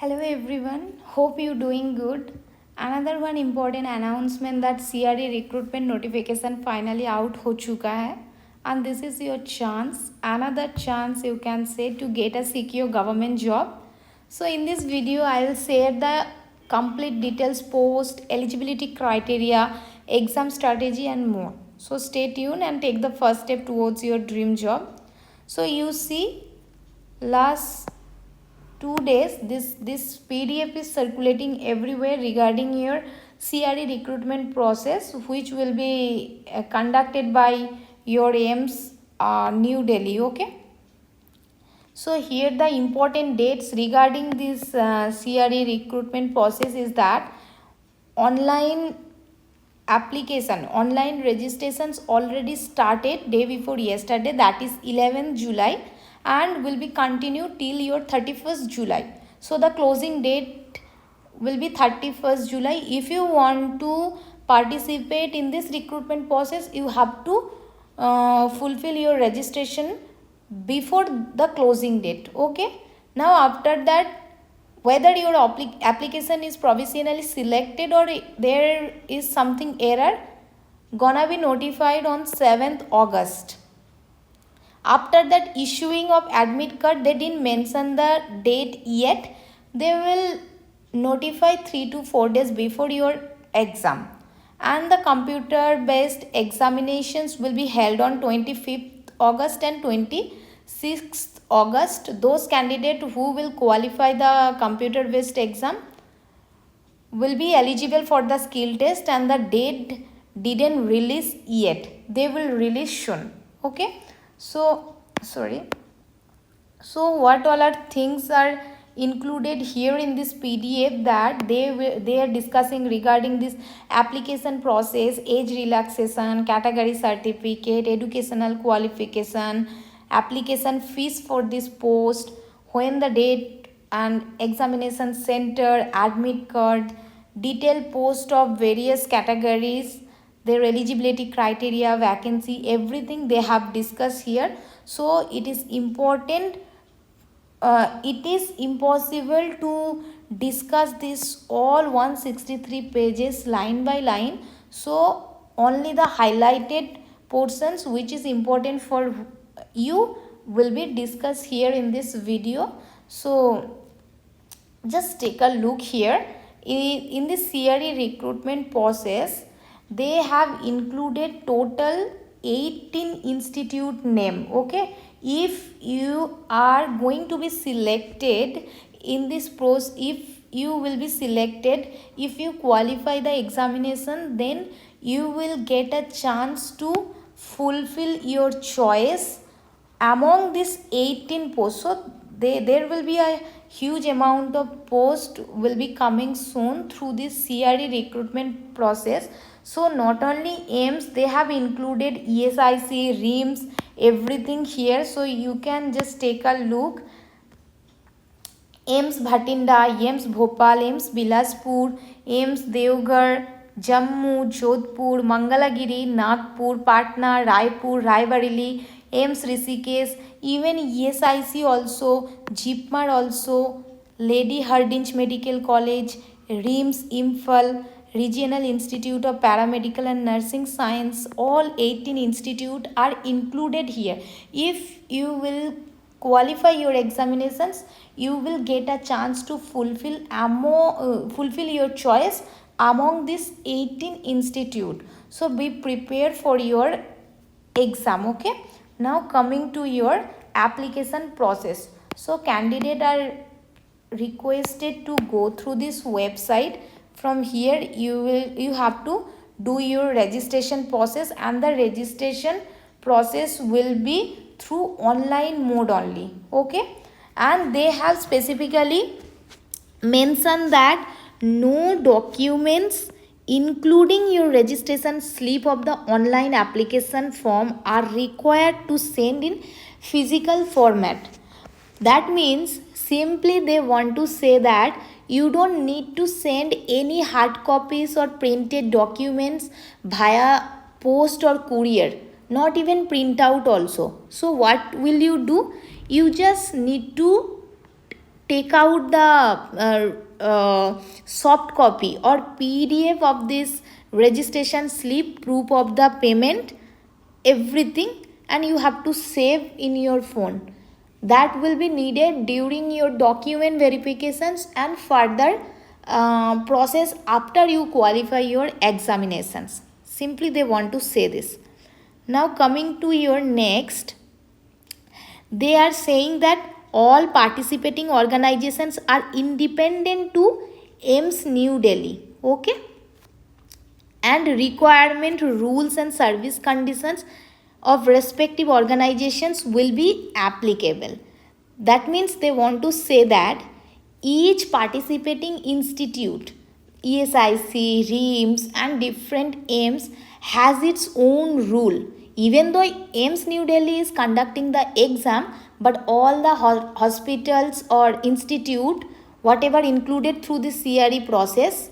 Hello everyone, hope you doing good. Another one important announcement that CRE recruitment notification finally out ho chuka hai, and this is your chance, another chance you can say to get a secure government job. So in this video I will share the complete details, post, eligibility criteria, exam strategy and more. So stay tuned and take the first step towards your dream job. So you see, last 2 days this PDF is circulating everywhere regarding your CRE recruitment process, which will be conducted by your Aiims, New Delhi. Okay, so here the important dates regarding this CRE recruitment process is that online online registrations already started day before yesterday, that is 11th July, and will be continued till your 31st July. So the closing date will be 31st July. If you want to participate in this recruitment process, you have to fulfill your registration before the closing date. Okay, now after that, whether your application is provisionally selected or there is something error, gonna be notified on 7th August. After that issuing of admit card, they didn't mention the date yet. They will notify 3 to 4 days before your exam, and the computer based examinations will be held on 25th August and 26th August. Those candidates who will qualify the computer based exam will be eligible for the skill test, and the date didn't release yet. They will release soon. Okay, so what all are things are included here in this PDF that they are discussing regarding this application process, age relaxation, category certificate, educational qualification, application fees for this post, when the date and examination center, admit card, detailed post of various categories, their eligibility criteria, vacancy, everything they have discussed here. So it is important, it is impossible to discuss this all 163 pages line by line. So only the highlighted portions which is important for you will be discussed here in this video. So just take a look here. In the CRE recruitment process, they have included total 18 institute name. Okay, if you are going to be selected in this process, if you will be selected, if you qualify the examination, then you will get a chance to fulfill your choice among these 18 posts. So there will be a huge amount of post will be coming soon through this CRE recruitment process. So not only Aiims, they have included ESIC, Reims, everything here. So you can just take a look. Aiims Bhatinda, Aiims Bhopal, Aiims Bilaspur, Aiims Deoghar, Jammu, Jodhpur, Mangalagiri, Nagpur, Patna, Raipur, Raebareli, Aiims Rishikesh, even ESIC also, Jipmar also, Lady Hardinge Medical College, Reims, Imphal, Regional Institute of Paramedical and Nursing Science, all 18 institutes are included here. If you will qualify your examinations, you will get a chance to fulfill your choice among this 18 institute. So be prepared for your exam. Okay, now coming to your application process. So candidate are requested to go through this website. From here you have to do your registration process, and the registration process will be through online mode only. Okay, and they have specifically mentioned that no documents including your registration slip of the online application form are required to send in physical format. That means simply they want to say that you don't need to send any hard copies or printed documents via post or courier, not even printout also. So what will you do? You just need to take out the soft copy or PDF of this registration slip, proof of the payment, everything, and you have to save in your phone. That will be needed during your document verifications and further process after you qualify your examinations. Simply they want to say this. Now coming to your next, they are saying that all participating organizations are independent to Aims New Delhi. Okay, and requirement, rules and service conditions of respective organizations will be applicable. That means they want to say that each participating institute, ESIC, Reims and different Aims has its own rule. Even though Aims New Delhi is conducting the exam, but all the hospitals or institute, whatever included through the CRE process,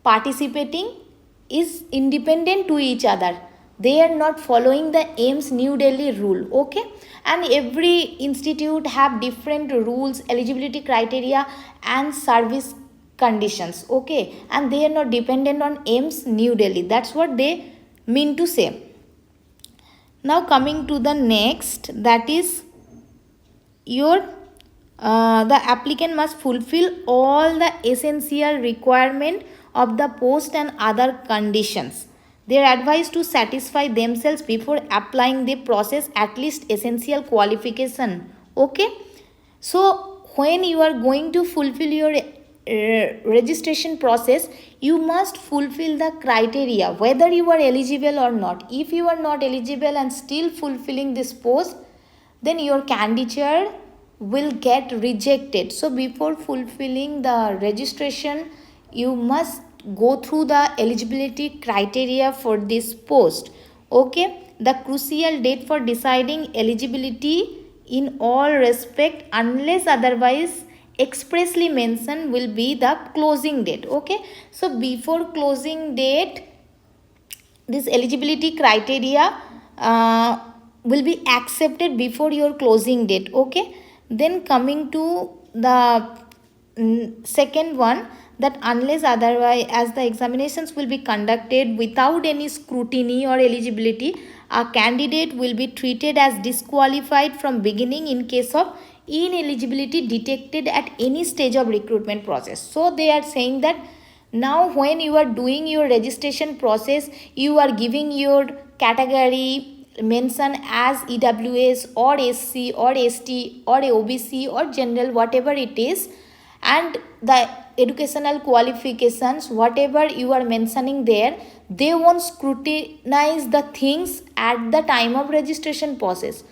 participating is independent to each other. They are not following the Aims New Delhi rule. Okay, and every institute have different rules, eligibility criteria and service conditions. Okay, and they are not dependent on Aims New Delhi. That's what they mean to say. Now coming to the next, that is your the applicant must fulfill all the essential requirement of the post and other conditions. They are advised to satisfy themselves before applying the process at least essential qualification. Okay, so when you are going to fulfill your registration process, you must fulfill the criteria whether you are eligible or not. If you are not eligible and still fulfilling this post, then your candidature will get rejected. So before fulfilling the registration, you must go through the eligibility criteria for this post. Okay, the crucial date for deciding eligibility in all respect unless otherwise expressly mentioned will be the closing date. Okay, so before closing date, this eligibility criteria will be accepted before your closing date. Okay, then coming to the second one, that unless otherwise, as the examinations will be conducted without any scrutiny or eligibility, a candidate will be treated as disqualified from beginning in case of ineligibility detected at any stage of recruitment process. So they are saying that now when you are doing your registration process, you are giving your category mention as EWS or SC or ST or OBC or general, whatever it is, and the educational qualifications, whatever you are mentioning there, they won't scrutinize the things at the time of registration process.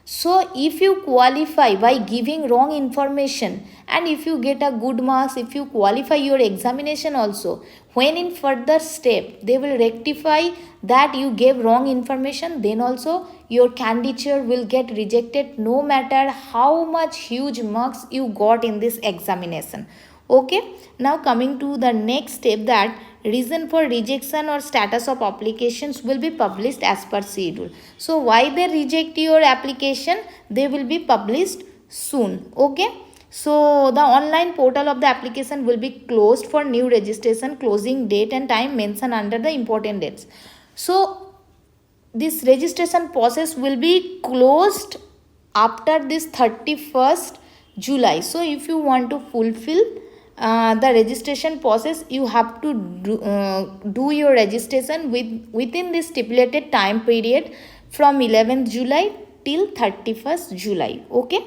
So if you qualify by giving wrong information, and if you get a good marks, if you qualify your examination also, when in further step they will rectify that you gave wrong information, then also your candidature will get rejected no matter how much huge marks you got in this examination. Okay, now coming to the next step, that reason for rejection or status of applications will be published as per schedule. So why they reject your application, they will be published soon. Okay, so the online portal of the application will be closed for new registration. Closing date and time mentioned under the important dates. So this registration process will be closed after this 31st July. So if you want to fulfill the registration process, you have to do your registration within this stipulated time period from 11th July till 31st July. Okay,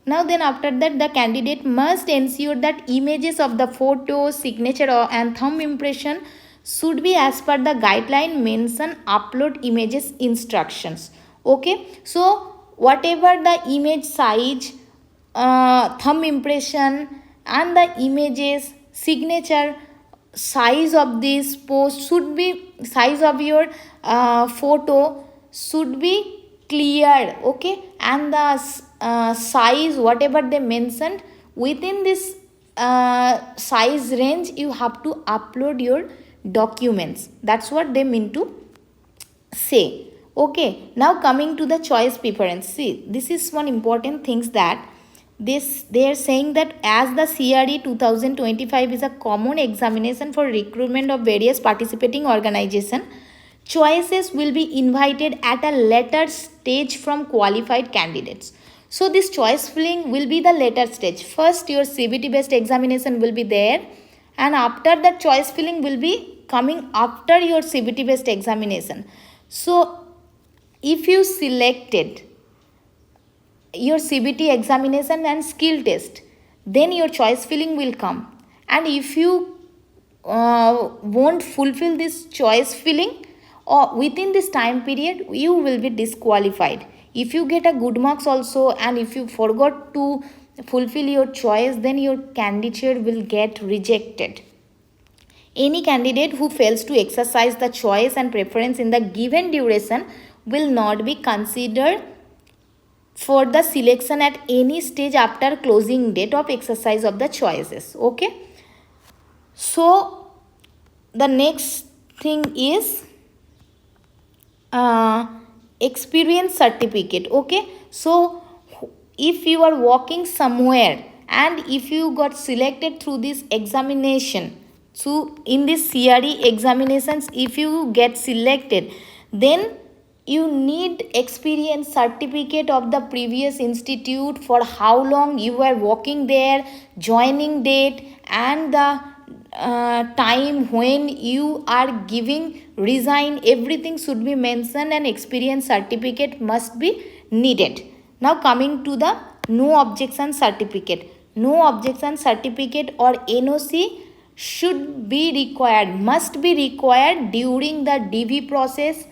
now then after that, the candidate must ensure that images of the photo, signature and thumb impression should be as per the guideline mention upload images instructions. Okay, so whatever the image size, thumb impression and the images, signature, size of this post should be, size of your photo should be clear. Okay, and the size whatever they mentioned within this size range, you have to upload your documents. That's what they mean to say. Okay, now coming to the choice preference. See, this is one important things, that they are saying that as the CRE 2025 is a common examination for recruitment of various participating organization, choices will be invited at a later stage from qualified candidates. So this choice filling will be the later stage. First your CBT based examination will be there, and after that choice filling will be coming after your CBT based examination. So if you selected your CBT examination and skill test, then your choice filling will come. And if you won't fulfill this choice filling or within this time period, you will be disqualified. If you get a good marks also, and if you forgot to fulfill your choice, then your candidature will get rejected. Any candidate who fails to exercise the choice and preference in the given duration will not be considered for the selection at any stage after closing date of exercise of the choices. Okay, so the next thing is experience certificate. Okay, so if you are working somewhere and if you got selected through this examination, so in this CRE examinations, if you get selected, then you need experience certificate of the previous institute, for how long you were working there, joining date, and the time when you are giving resign, everything should be mentioned, and experience certificate must be needed. Now coming to the no objection certificate. No objection certificate or NOC should be required, must be required during the DV process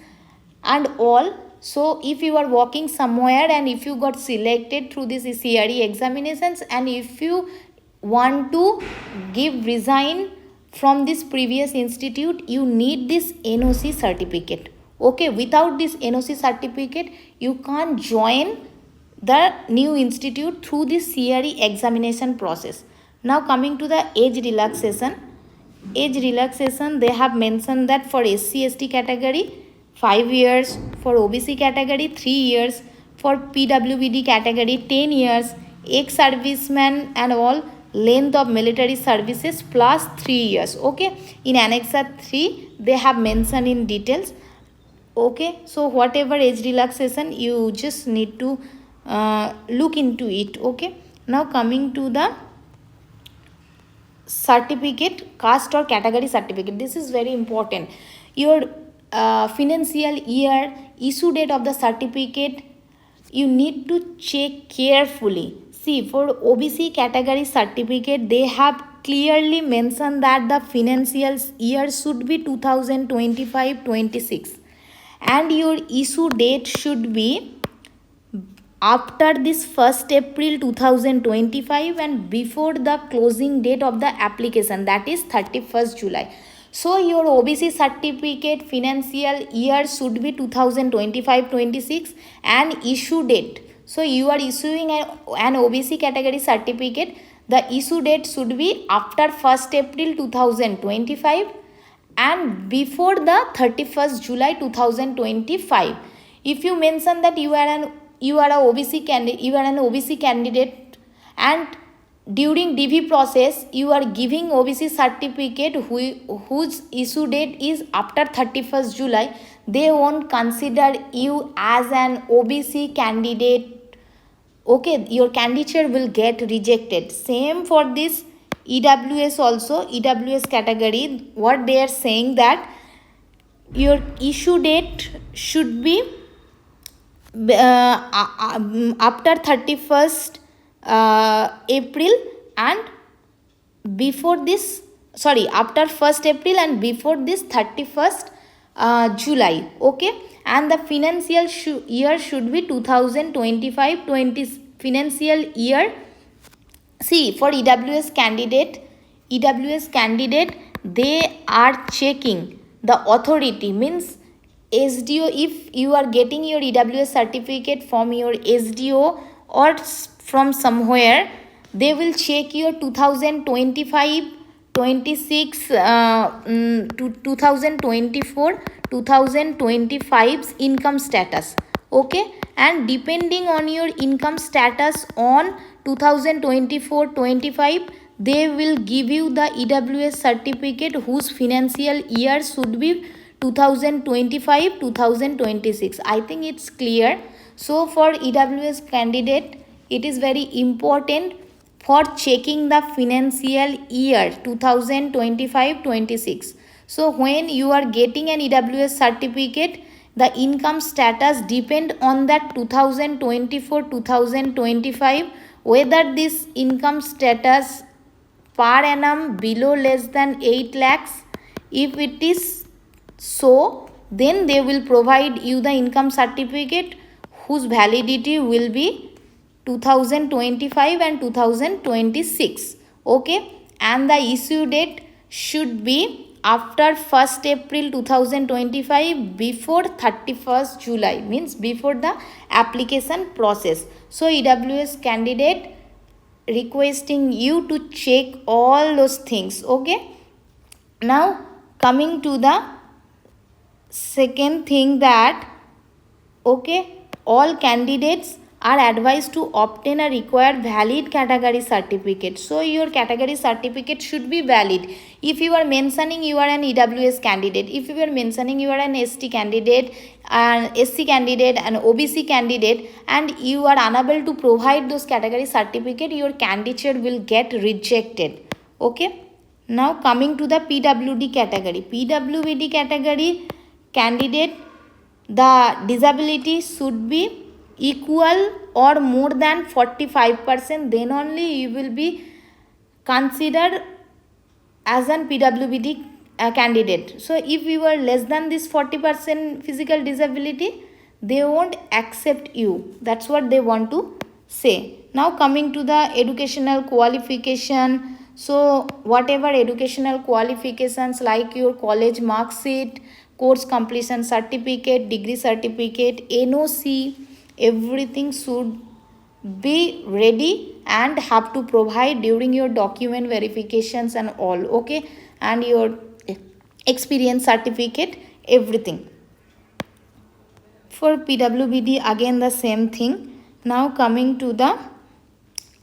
and all. So if you are working somewhere and if you got selected through this CRE examinations, and if you want to give resign from this previous institute, you need this NOC certificate. Okay, without this NOC certificate you can't join the new institute through this CRE examination process. Now coming to the age relaxation. Age relaxation, they have mentioned that for SC/ST category 5 years, for OBC category 3 years, for PWBD category 10 years, ex-serviceman and all, length of military services plus 3 years. Okay, in Annexure 3 they have mentioned in details. Okay, so whatever age relaxation, you just need to look into it. Okay, now coming to the certificate, caste or category certificate. This is very important. Your financial year, issue date of the certificate, you need to check carefully. See, for OBC category certificate, they have clearly mentioned that the financial year should be 2025-26, and your issue date should be after this 1st April 2025 and before the closing date of the application, that is 31st July. So your OBC certificate financial year should be 2025-26 and issue date. So you are issuing an OBC category certificate, the issue date should be after 1st April 2025 and before the 31st July 2025. If you mention that you are an OBC candidate and during DV process you are giving OBC certificate whose issue date is after 31st July, they won't consider you as an OBC candidate. Okay, your candidature will get rejected. Same for this EWS also. EWS category, what they are saying that your issue date should be after 31st April and before this, after 1st April and before this 31st July. Okay, and the financial year should be 2025-20 financial year. See, for EWS candidate, they are checking the authority, means SDO. If you are getting your EWS certificate from your SDO or from somewhere, they will check your 2025-26 to 2024-2025's income status. Okay, and depending on your income status on 2024-25, they will give you the EWS certificate whose financial year should be 2025-2026. I think it's clear. So for EWS candidate, it is very important for checking the financial year 2025-26. So when you are getting an EWS certificate, the income status depend on that 2024-2025, whether this income status per annum below less than 8 lakhs. If it is so, then they will provide you the income certificate whose validity will be 2025 and 2026. Okay, and the issue date should be after 1st April 2025 before 31st July, means before the application process. So EWS candidate requesting you to check all those things. Okay, now coming to the second thing, that okay, all candidates are advised to obtain a required valid category certificate. So your category certificate should be valid. If you are mentioning you are an EWS candidate, if you are mentioning you are an ST candidate, an SC candidate, an OBC candidate, and you are unable to provide those category certificate, your candidature will get rejected. Okay, now coming to the PWD category. PWD category candidate, the disability should be equal or more than 45%, then only you will be considered as an PWD candidate. So if you are less than this 40% physical disability, they won't accept you. That's what they want to say. Now coming to the educational qualification. So whatever educational qualifications like your college mark sheet, course completion certificate, degree certificate, NOC, everything should be ready and have to provide during your document verifications and all. Okay, and your experience certificate, everything. For PWBD again the same thing. Now coming to the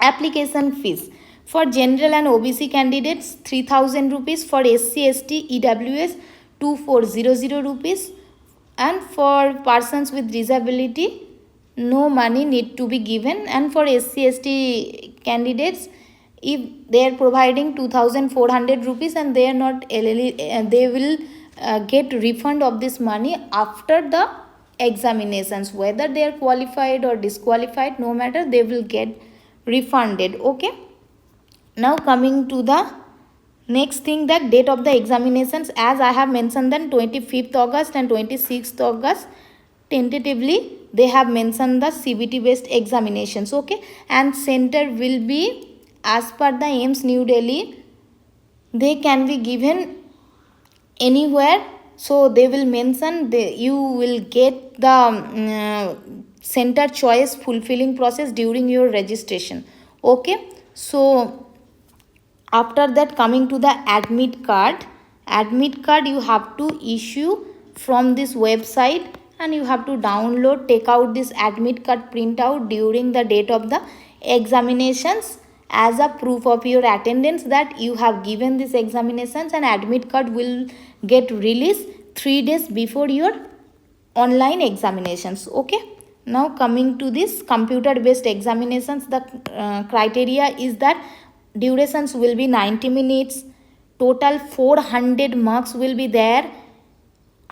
application fees. For general and OBC candidates 3000 rupees, for SC ST EWS 2400 rupees, and for persons with disability no money need to be given. And for SC ST candidates, if they are providing 2400 rupees and they are not they will get refund of this money after the examinations, whether they are qualified or disqualified, no matter, they will get refunded. Okay, now coming to the next thing, that date of the examinations, as I have mentioned, then 25th August and 26th August tentatively they have mentioned the CBT based examinations. Okay, and center will be as per the Aiims New Delhi, they can be given anywhere. So they will mention you will get the center choice fulfilling process during your registration. Okay, so after that, coming to the admit card you have to issue from this website, and you have to download, take out this admit card printout during the date of the examinations as a proof of your attendance that you have given these examinations, and admit card will get released 3 days before your online examinations. Okay, now coming to this computer based examinations, the criteria is that durations will be 90 minutes, total 400 marks will be there,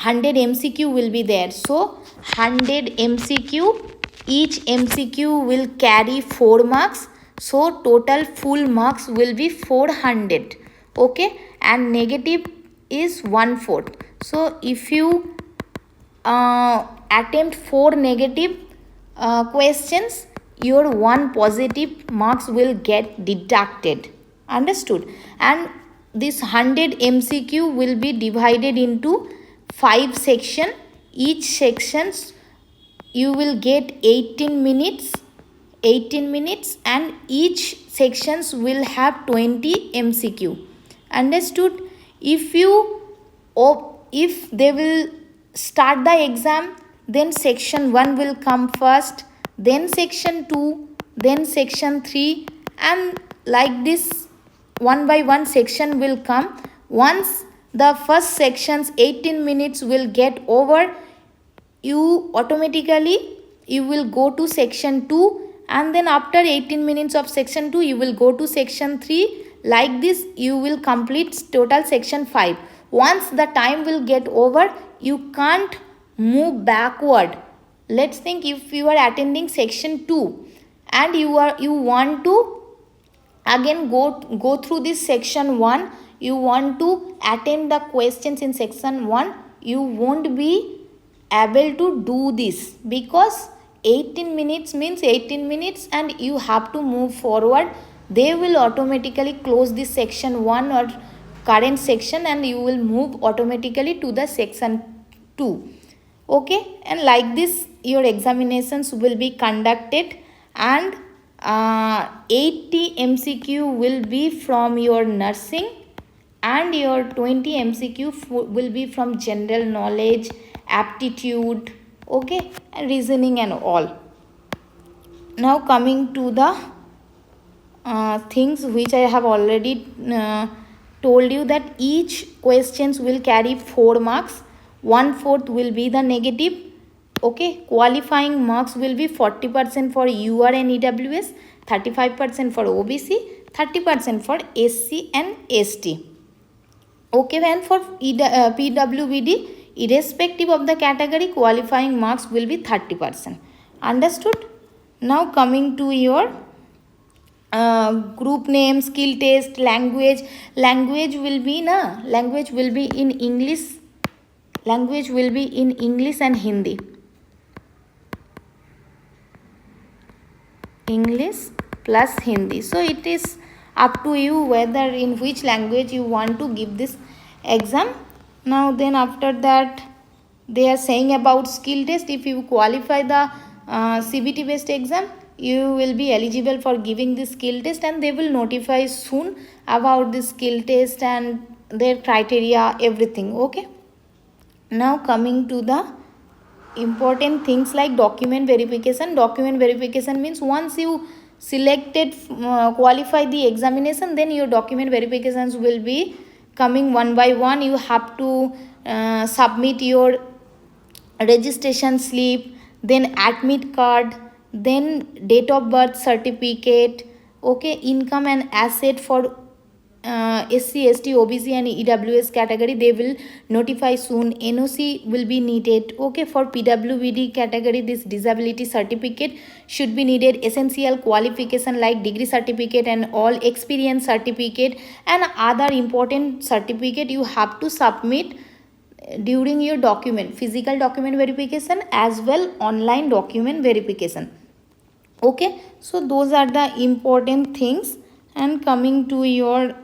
100 MCQ will be there. So 100 MCQ, each MCQ will carry 4 marks, so total full marks will be 400. Okay, and negative is 1/4. So if you attempt 4 negative questions, your 1 positive marks will get deducted. Understood? And this 100 MCQ will be divided into 5 sections. Each sections you will get 18 minutes, and each sections will have 20 MCQ. Understood? If they will start the exam then section 1 will come first, then section 2, then section 3, and like this one by one section will come. Once the first section's 18 minutes will get over, you automatically you will go to section 2, and then after 18 minutes of section 2 you will go to section 3. Like this you will complete total section 5. Once the time will get over, you can't move backward. Let's think, if you are attending section 2 and you want to again go through this section 1, you want to attend the questions in section 1, you won't be able to do this, because 18 minutes means 18 minutes and you have to move forward. They will automatically close this section 1 or current section, and you will move automatically to the section 2. Okay, and like this your examinations will be conducted, and 80 MCQ will be from your nursing, and your 20 MCQ will be from general knowledge, aptitude, okay, and reasoning and all. Now coming to the things which I have already told you, that each questions will carry 4 marks. 1/4 will be the negative. Okay, qualifying marks will be 40% for UR and EWS, 35% for OBC, 30% for SC and ST. Okay, and for PWBD, irrespective of the category, qualifying marks will be 30%. Understood? Now coming to your group name, skill test, language will be in English. Language will be in English and Hindi. English plus Hindi. So it is up to you whether in which language you want to give this exam. Now then after that they are saying about skill test. If you qualify the CBT based exam, you will be eligible for giving this skill test, and they will notify soon about the skill test and their criteria, everything. Okay, now coming to the important things like document verification. Document verification means once you selected qualify the examination, then your document verifications will be coming one by one. You have to submit your registration slip, then admit card, then date of birth certificate, okay, income and asset for SC, ST, OBC and EWS category, they will notify soon. NOC will be needed. Okay, for PWBD category, this disability certificate should be needed. Essential qualification like degree certificate and all experience certificate and other important certificate you have to submit during your document, physical document verification as well online document verification. Okay, so those are the important things. And coming to your,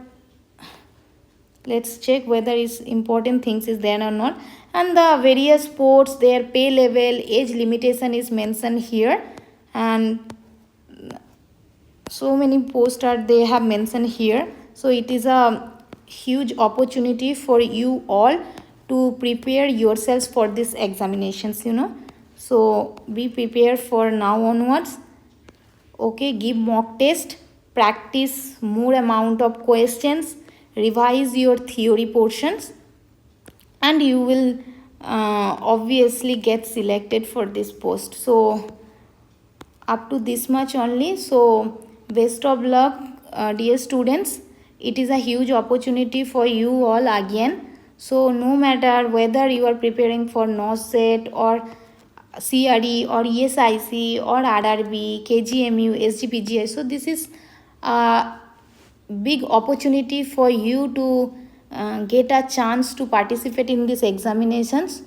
let's check whether is important things is there or not. And the various posts, their pay level, age limitation is mentioned here, and so many posts are they have mentioned here. So it is a huge opportunity for you all to prepare yourselves for these examinations, so be prepared for now onwards. Okay, give mock test, practice more amount of questions, revise your theory portions, and you will obviously get selected for this post. So up to this much only. So best of luck, dear students. It is a huge opportunity for you all again. So no matter whether you are preparing for NOSET or CRE or ESIC or RRB, KGMU, SGPGI, so this is a big opportunity for you to get a chance to participate in these examinations.